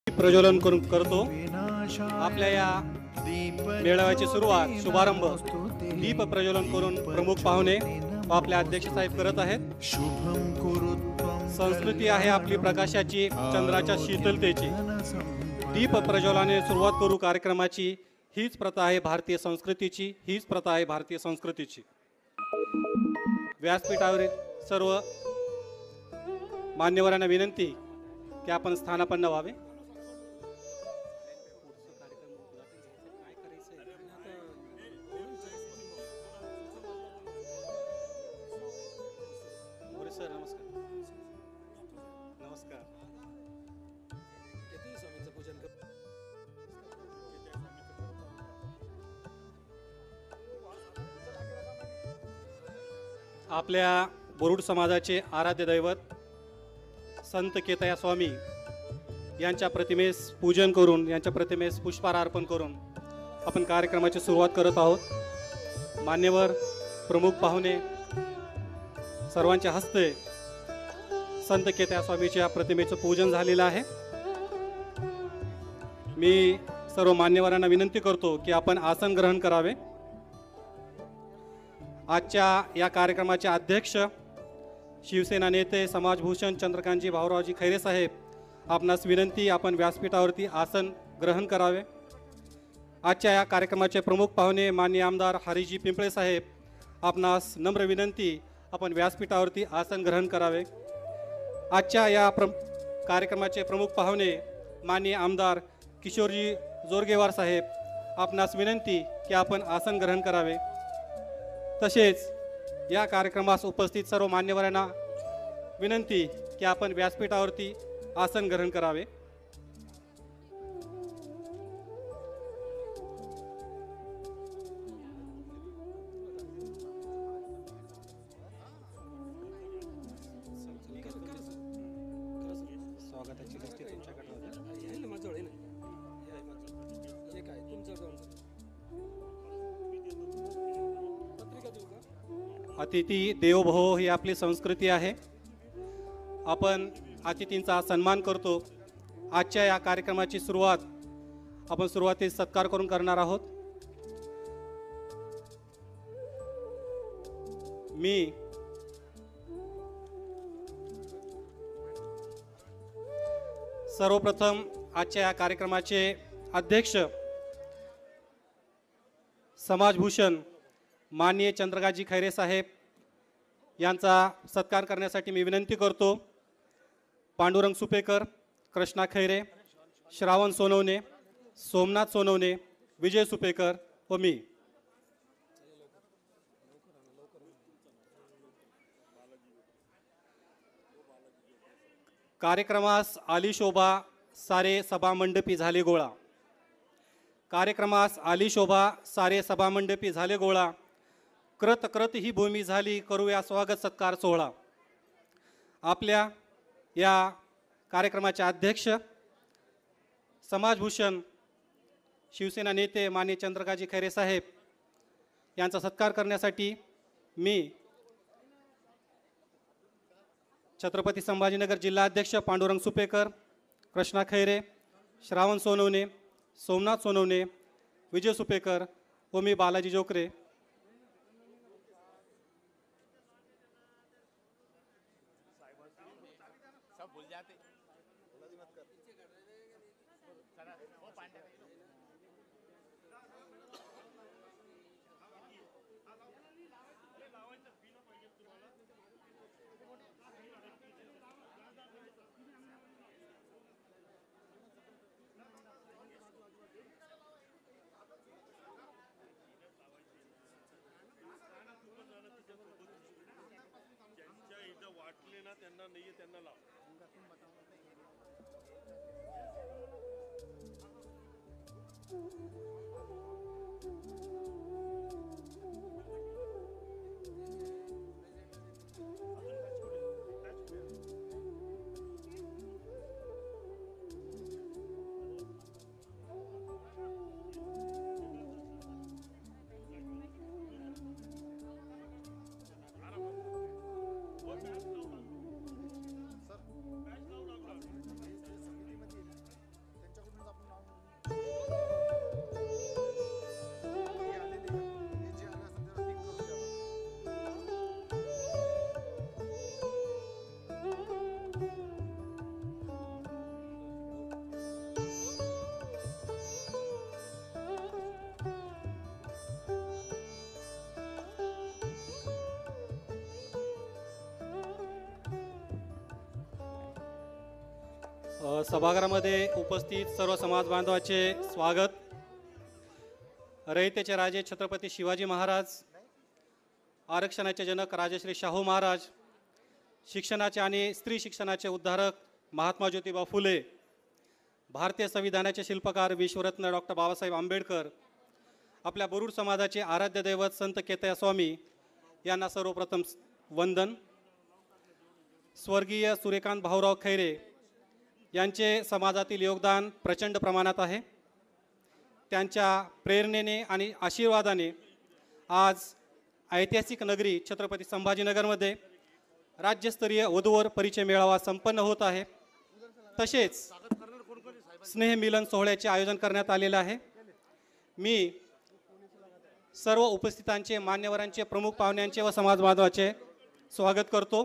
प्रज्वलन करतो। आपल्या या मेळाव्याची सुरुवात शुभारंभ दीप प्रज्वलन करून प्रमुख पाहुणे व आपले अध्यक्ष साहेब करत आहेत। संस्कृती आहे आपली प्रकाशाची, चंद्राच्या शीतलतेची। दीप प्रज्वलनाने सुरुवात करू कार्यक्रमाची। हीच प्रथा आहे भारतीय संस्कृतीची, हीच प्रथा आहे भारतीय संस्कृतीची। व्यासपीठावरील सर्व मान्यवरांना विनंती की आपण स्थानापन्न व्हावे। सर नमस्कार। नमस्कार। आपल्या बोरुड समाजाचे आराध्य दैवत संत केतया स्वामी यांच्या प्रतिमेस पूजन करून, यांच्या प्रतिमेस पुष्पहार अर्पण करून आपण कार्यक्रमाची सुरुवात करत आहोत। मान्यवर प्रमुख पाहुणे सर्वांच्या हस्ते संत केतया स्वामीच्या प्रतिमेचं पूजन झालेलं आहे। मी सर्व मान्यवरांना विनंती करतो की आपण आसन ग्रहण करावे। आजच्या या कार्यक्रमाचे अध्यक्ष शिवसेना नेते समाजभूषण चंद्रकांतजी भाऊरावजी खैरे साहेब, आपणास विनंती आपण व्यासपीठावरती आसन ग्रहण करावे। आजच्या या कार्यक्रमाचे प्रमुख पाहुणे माननीय आमदार हरीजी पिंपळे साहेब, आपणास नम्र विनंती आपण व्यासपीठावरती आसन ग्रहण करावे। आजच्या या कार्यक्रमाचे प्रमुख पाहुणे माननीय आमदार किशोरजी जोरगेवार साहेब, आपणास विनंती की आपण आसन ग्रहण करावे। तसेच या कार्यक्रमास उपस्थित सर्व मान्यवरांना विनंती की आपण व्यासपीठावरती आसन ग्रहण करावे। अतिथी देवो भव ही आपली संस्कृती आहे। आपण अतिथींचा सन्मान करतो। आजच्या या कार्यक्रमाची सुरुवात आपण सुरुवातीस सत्कार करून करणार आहोत। मी सर्वप्रथम आजच्या या कार्यक्रमाचे अध्यक्ष समाजभूषण माननीय चंद्रकांतजी खैरे साहेब यांचा सत्कार करण्यासाठी मी विनंती करतो। पांडुरंग सुपेकर, कृष्णा खैरे, श्रावण सोनवणे, सोमनाथ सोनवणे, विजय सुपेकर व मी। कार्यक्रमास आली शोभा सारे सभामंडपी झाले गोळा। कार्यक्रमास आली शोभा सारे सभामंडपी झाले गोळा। कृत कृत ही भूमी झाली, करूया स्वागत सत्कार सोहळा। आपल्या या कार्यक्रमाचे अध्यक्ष समाजभूषण शिवसेना नेते माननीय चंद्रकांतजी खैरे साहेब यांचा सत्कार करण्यासाठी मी छत्रपती संभाजीनगर जिल्हाध्यक्ष पांडुरंग सुपेकर, कृष्णा खैरे, श्रावण सोनवणे, सोमनाथ सोनवणे, विजय सुपेकर व मी बालाजी जोकरे त्यांना नाहीये त्यांना लाव। सभागृहामध्ये उपस्थित सर्व समाज बांधवाचे स्वागत. रयतेचे राजे छत्रपती शिवाजी महाराज, आरक्षणाचे जनक राजश्री शाहू महाराज, शिक्षणाचे आणि स्त्री शिक्षणाचे उद्धारक महात्मा ज्योतिबा फुले, भारतीय संविधानाचे शिल्पकार विश्वरत्न डॉक्टर बाबासाहेब आंबेडकर, आपल्या बरुड समाजाचे आराध्य दैवत संत केतया स्वामी यांना सर्वप्रथम वंदन. स्वर्गीय सूर्यकांत भाऊराव खैरे यांचे समाजातील योगदान प्रचंड प्रमाणात आहे. त्यांच्या प्रेरणेने आणि आशीर्वादाने आज ऐतिहासिक नगरी छत्रपती संभाजीनगरमध्ये राज्यस्तरीय वधूवर परिचय मेळावा संपन्न होत आहे. तसेच स्नेहमिलन सोहळ्याचे आयोजन करण्यात आलेले आहे. मी सर्व उपस्थितांचे, मान्यवरांचे, प्रमुख पाहुण्यांचे व समाज बांधवाचे स्वागत करतो.